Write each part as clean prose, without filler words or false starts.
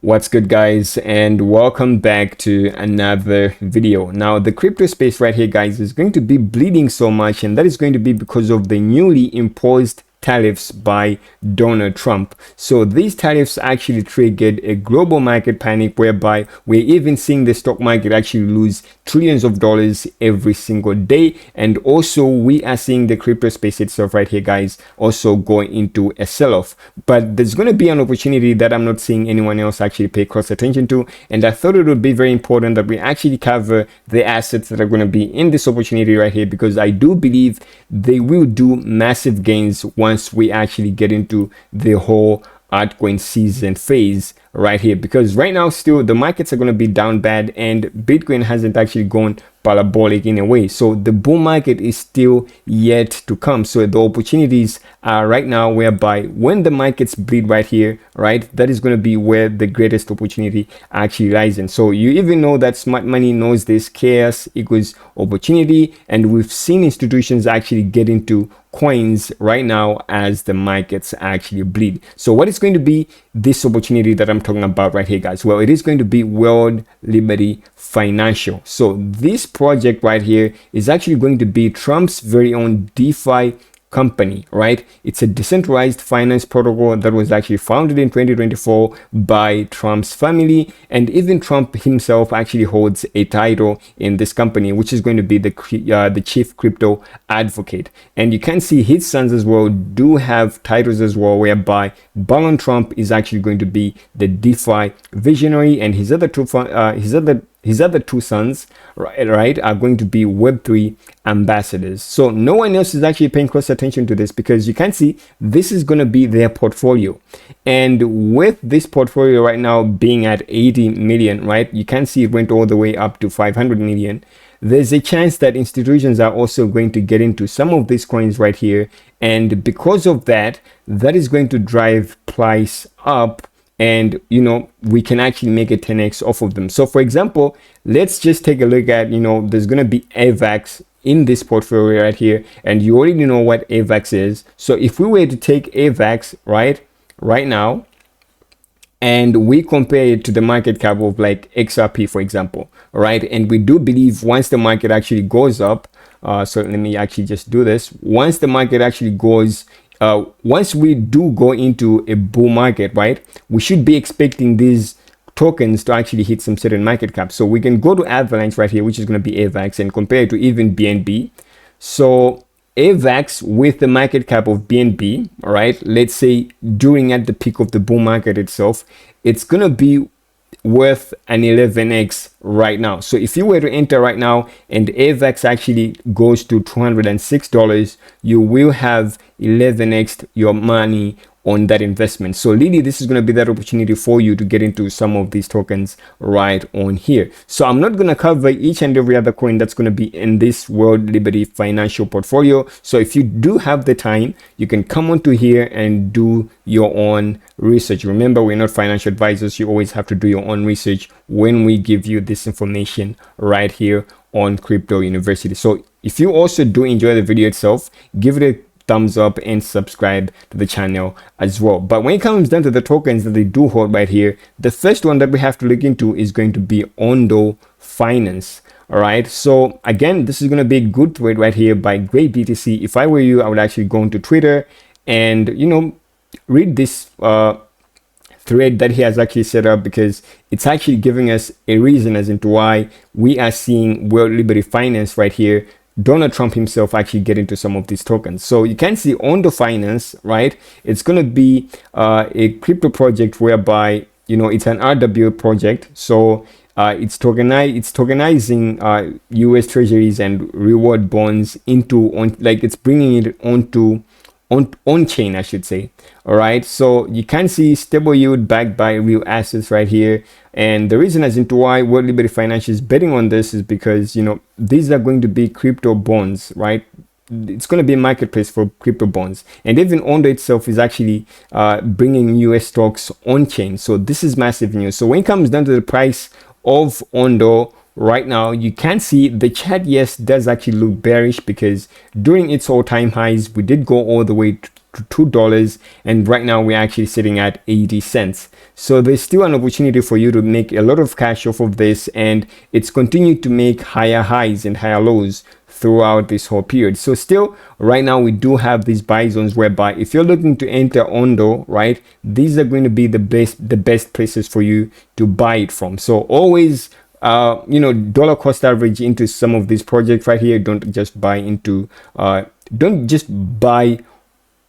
What's good, guys, and welcome back to another video. Now the crypto space right here, guys, is going to be bleeding so much, and that is going to be because of the newly imposed tariffs by Donald Trump. So these tariffs actually triggered a global market panic, whereby we're even seeing the stock market actually lose trillions of dollars every single day. And also we are seeing the crypto space itself right here, guys, also going into a sell-off. But there's going to be an opportunity that I'm not seeing anyone else actually pay close attention to, and I thought it would be very important that we actually cover the assets that are going to be in this opportunity right here, because I do believe they will do massive gains once we actually get into the whole altcoin season phase right here. Because right now still the markets are going to be down bad, and Bitcoin hasn't actually gone parabolic in a way, so the bull market is still yet to come. So the opportunities are right now, whereby when the markets bleed right here, right, that is going to be where the greatest opportunity actually lies in. So you even know that smart money knows this: chaos equals opportunity, and we've seen institutions actually get into coins right now as the markets actually bleed. So what is going to be this opportunity that I'm talking about right here, guys? Well, it is going to be World Liberty Financial. So this project right here is actually going to be Trump's very own DeFi company, right? It's a decentralized finance protocol that was actually founded in 2024 by Trump's family, and even Trump himself actually holds a title in this company, which is going to be the chief crypto advocate. And you can see his sons as well do have titles as well, whereby Baron Trump is actually going to be the DeFi visionary, and his other two sons, right, are going to be Web3 ambassadors. So no one else is actually paying close attention to this, because you can see this is going to be their portfolio. And with this portfolio right now being at 80 million, right, you can see it went all the way up to 500 million. There's a chance that institutions are also going to get into some of these coins right here. And because of that, that is going to drive price up. And we can actually make a 10x off of them. So for example, let's just take a look at, there's going to be AVAX in this portfolio right here, and you already know what AVAX is. So if we were to take AVAX right now, and we compare it to the market cap of like XRP, for example, right, and we do believe once the market actually goes up, so let me actually just do this. Once the market actually goes, once we do go into a bull market, right, we should be expecting these tokens to actually hit some certain market cap. So we can go to Avalanche right here, which is going to be AVAX, and compare it to even BNB. So AVAX with the market cap of BNB, all right, let's say during at the peak of the bull market itself, it's going to be worth an 11x right now. So if you were to enter right now and AVAX actually goes to $206, you will have 11x your money on that investment. So really, this is going to be that opportunity for you to get into some of these tokens right on here. So I'm not going to cover each and every other coin that's going to be in this World Liberty Financial portfolio. So if you do have the time, you can come onto here and do your own research. Remember, we're not financial advisors. You always have to do your own research when we give you this information right here on Crypto University. So if you also do enjoy the video itself, give it a thumbs up and subscribe to the channel as well. But when it comes down to the tokens that they do hold right here, the first one that we have to look into is going to be Ondo Finance. All right, so again, this is going to be a good trade right here by Great BTC. If I were you, I would actually go into Twitter and read this thread that he has actually set up, because it's actually giving us a reason as into why we are seeing World Liberty Finance right here, Donald Trump himself actually get into some of these tokens. So you can see Ondo Finance, right? It's going to be a crypto project whereby, it's an RW project. So it's tokenizing US treasuries and reward bonds it's bringing it onto on chain, I should say. All right, so you can see stable yield backed by real assets right here. And the reason as into why World Liberty Financial is betting on this is because these are going to be crypto bonds, right? It's going to be a marketplace for crypto bonds, and even Ondo itself is actually bringing US stocks on chain. So this is massive news. So when it comes down to the price of Ondo right now, you can see the chart, yes, does actually look bearish, because during its all-time highs we did go all the way to $2, and right now we're actually sitting at 80 cents. So there's still an opportunity for you to make a lot of cash off of this, and it's continued to make higher highs and higher lows throughout this whole period. So still right now we do have these buy zones whereby if you're looking to enter Ondo, right, these are going to be the best places for you to buy it from. So always dollar cost average into some of these projects right here. Don't just buy into don't just buy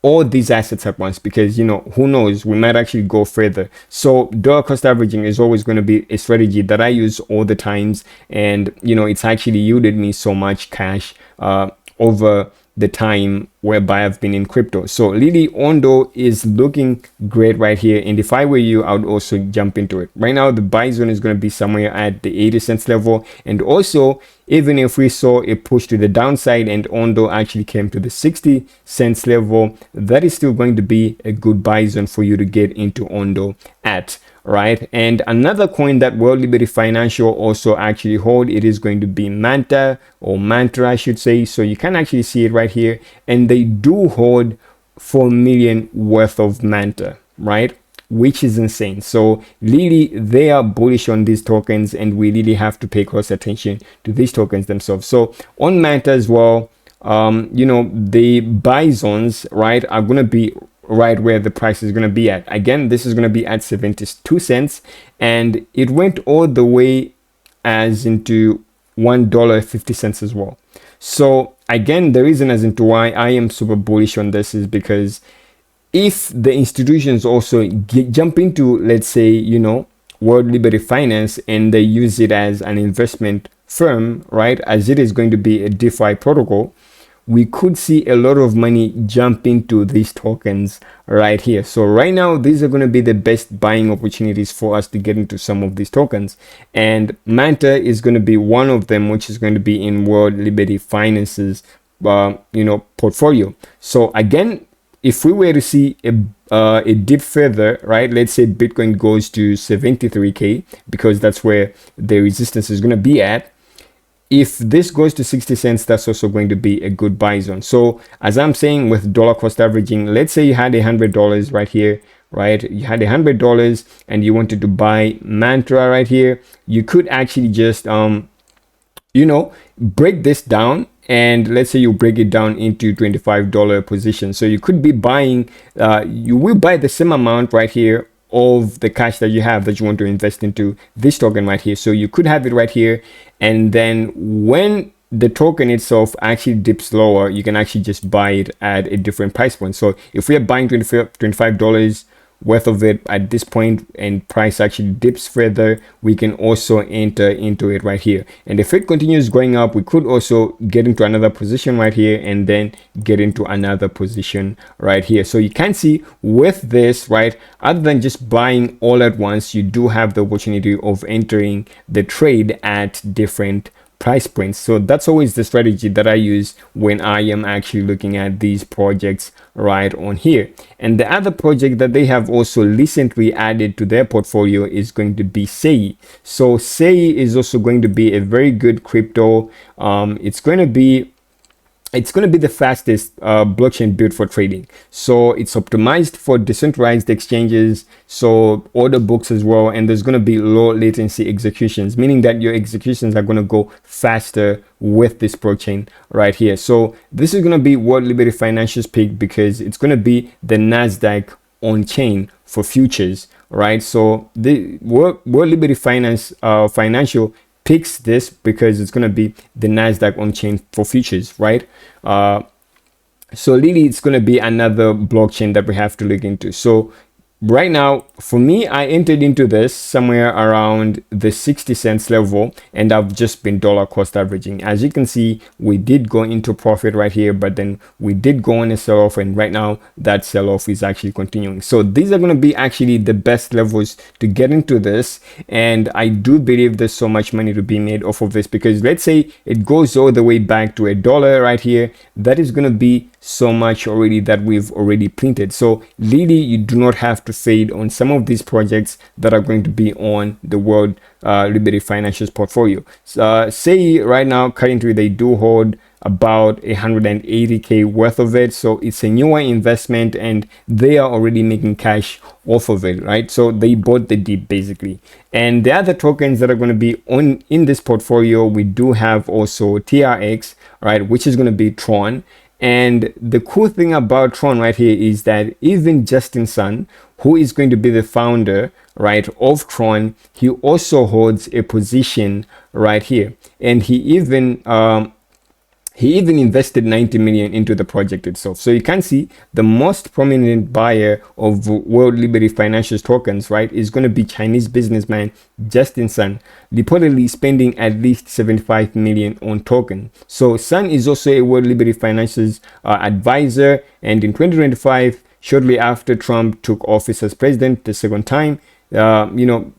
all these assets at once, because who knows, we might actually go further. So dollar cost averaging is always going to be a strategy that I use all the times, and it's actually yielded me so much cash over the time whereby I've been in crypto. So really, Ondo is looking great right here, and if I were you, I would also jump into it. Right now the buy zone is going to be somewhere at the 80 cents level, and also even if we saw a push to the downside and Ondo actually came to the 60 cents level, that is still going to be a good buy zone for you to get into Ondo at, right? And another coin that World Liberty Financial also actually hold, it is going to be MANTA, or MANTA I should say. So you can actually see it right here, and they do hold 4 million worth of MANTA, right? Which is insane. So really, they are bullish on these tokens, and we really have to pay close attention to these tokens themselves. So on MANTA as well, the buy zones, right, are going to be right where the price is going to be at. Again, this is going to be at 72 cents, and it went all the way as into $1.50 as well. So again, the reason as into why I am super bullish on this is because if the institutions also jump into, let's say, World Liberty Finance, and they use it as an investment firm, right, as it is going to be a DeFi protocol, we could see a lot of money jump into these tokens right here. So right now, these are going to be the best buying opportunities for us to get into some of these tokens, and MANTA is going to be one of them, which is going to be in World Liberty Finance's portfolio. So again, if we were to see a dip further, right, let's say Bitcoin goes to 73k, because that's where the resistance is going to be at. If this goes to 60 cents, that's also going to be a good buy zone. So as I'm saying, with dollar cost averaging, let's say you had $100 right here, right? You had $100 and you wanted to buy MANTA right here. You could actually just break this down, and let's say you break it down into $25 positions. So you could be buying, you will buy the same amount right here of the cash that you have that you want to invest into this token right here. So you could have it right here, and then when the token itself actually dips lower, you can actually just buy it at a different price point. So if we are buying $25 worth of it at this point, and price actually dips further, we can also enter into it right here. And if it continues going up, we could also get into another position right here, and then get into another position right here. So you can see with this, right, other than just buying all at once, you do have the opportunity of entering the trade at different price points. So that's always the strategy that I use when I am actually looking at these projects right on here. And the other project that they have also recently added to their portfolio is going to be SEI. So SEI is also going to be a very good crypto. It's going to be the fastest blockchain built for trading. So it's optimized for decentralized exchanges, so order books as well, and there's going to be low latency executions, meaning that your executions are going to go faster with this blockchain right here. So this is going to be World Liberty Financial's pick, because it's going to be the NASDAQ on chain for futures, right? So the World Liberty Financial picks this because it's going to be the NASDAQ on chain for futures, right? So really, it's going to be another blockchain that we have to look into. So right now, for me, I entered into this somewhere around the 60 cents level, and I've just been dollar cost averaging. As you can see, we did go into profit right here, but then we did go on a sell-off, and right now that sell-off is actually continuing. So these are going to be actually the best levels to get into this, and I do believe there's so much money to be made off of this, because let's say it goes all the way back to $1 right here, that is going to be so much already that we've already printed. So really, you do not have to fade on some of these projects that are going to be on the World Liberty Financial's portfolio. Say right now, currently they do hold about 180k worth of it. So it's a newer investment and they are already making cash off of it, right? So they bought the dip basically. And the other tokens that are going to be in this portfolio, we do have also TRX, right, which is going to be Tron. And the cool thing about Tron right here is that even Justin Sun, who is going to be the founder, right, of Tron, he also holds a position right here. And he even invested 90 million into the project itself. So you can see the most prominent buyer of World Liberty Financial's tokens, right, is going to be Chinese businessman Justin Sun, reportedly spending at least 75 million on token. So Sun is also a World Liberty Financial's advisor, and in 2025, shortly after Trump took office as president the second time, the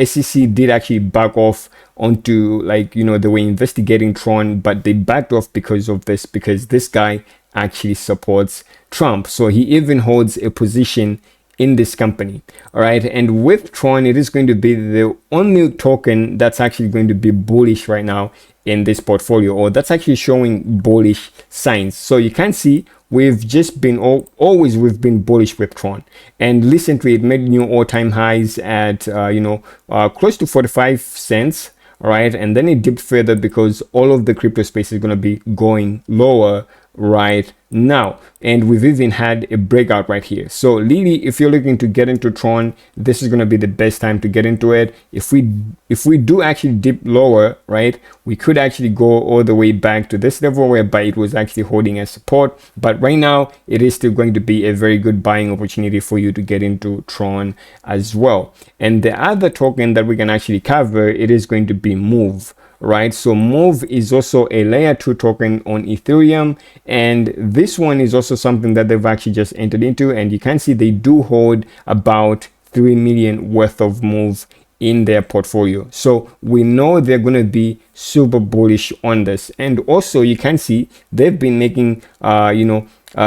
SEC did actually back off onto, like, they were investigating Tron, but they backed off because of this, because this guy actually supports Trump. So he even holds a position in this company. All right. And with Tron, it is going to be the only token that's actually going to be bullish right now in this portfolio, or that's actually showing bullish signs. So you can see we've just been we've been bullish with Tron, and recently it made new all-time highs at close to 45 cents. All right, and then it dipped further because all of the crypto space is going to be going lower right now, and we've even had a breakout right here. So really, if you're looking to get into Tron, this is going to be the best time to get into it. If we do actually dip lower, right, we could actually go all the way back to this level whereby it was actually holding as support, but right now it is still going to be a very good buying opportunity for you to get into Tron as well. And the other token that we can actually cover, it is going to be Move. Right, so Move is also a layer 2 token on Ethereum, and this one is also something that they've actually just entered into, and you can see they do hold about 3 million worth of Move in their portfolio. So we know they're going to be super bullish on this. And also you can see they've been making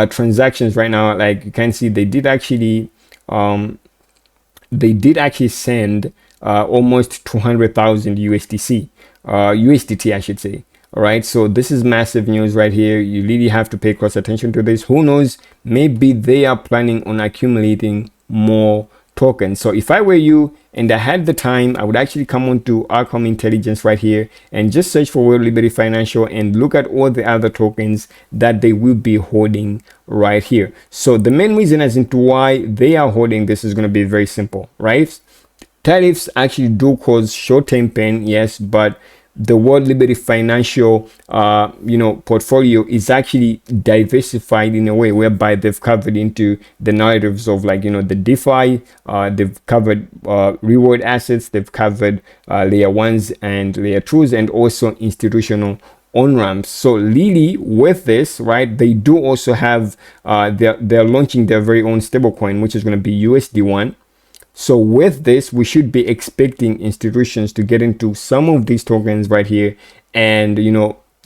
transactions right now. Like you can see they did actually send almost 200,000 USDT, I should say. All right, so this is massive news right here. You really have to pay close attention to this. Who knows, maybe they are planning on accumulating more tokens. So if I were you and I had the time, I would actually come on to Arkham Intelligence right here and just search for World Liberty Financial and look at all the other tokens that they will be holding right here. So the main reason as into why they are holding this is going to be very simple, right? Tariffs actually do cause short-term pain, yes, but the World Liberty Financial portfolio is actually diversified in a way whereby they've covered into the narratives of, like, the DeFi, they've covered reward assets, they've covered layer 1s and layer 2s, and also institutional on-ramps. So really with this, right, they do also have they're launching their very own stablecoin, which is going to be USD1. So with this, we should be expecting institutions to get into some of these tokens right here and,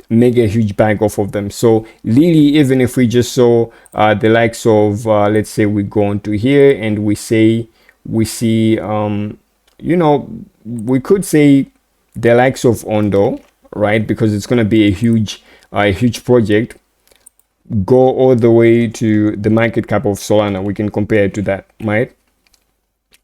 make a huge bag off of them. So really, even if we just saw the likes of, let's say we go on to here and we see, we could say the likes of Ondo, right? Because it's going to be a huge project. Go all the way to the market cap of Solana. We can compare it to that, right?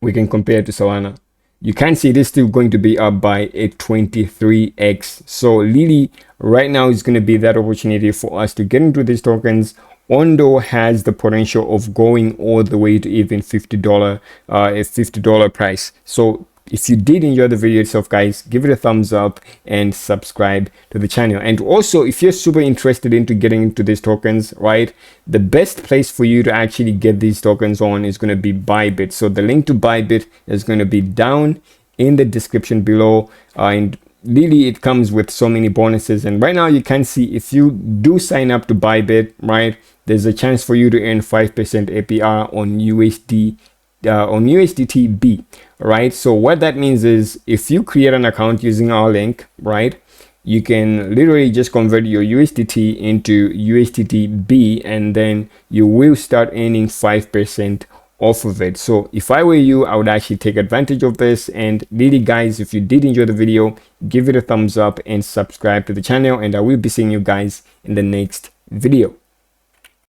We can compare it to Solana. You can see it is still going to be up by a 23x. So really, right now is going to be that opportunity for us to get into these tokens. Ondo has the potential of going all the way to even $50, a $50 price. So if you did enjoy the video itself, guys, give it a thumbs up and subscribe to the channel. And also, if you're super interested into getting into these tokens, right, the best place for you to actually get these tokens on is going to be Bybit. So the link to Bybit is going to be down in the description below, and really it comes with so many bonuses. And right now you can see if you do sign up to Bybit, right, there's a chance for you to earn 5% APR on USDTB, right? So what that means is if you create an account using our link, right, you can literally just convert your USDT into USDTB, and then you will start earning 5% off of it. So if I were you, I would actually take advantage of this. And really guys, if you did enjoy the video, give it a thumbs up and subscribe to the channel, and I will be seeing you guys in the next video.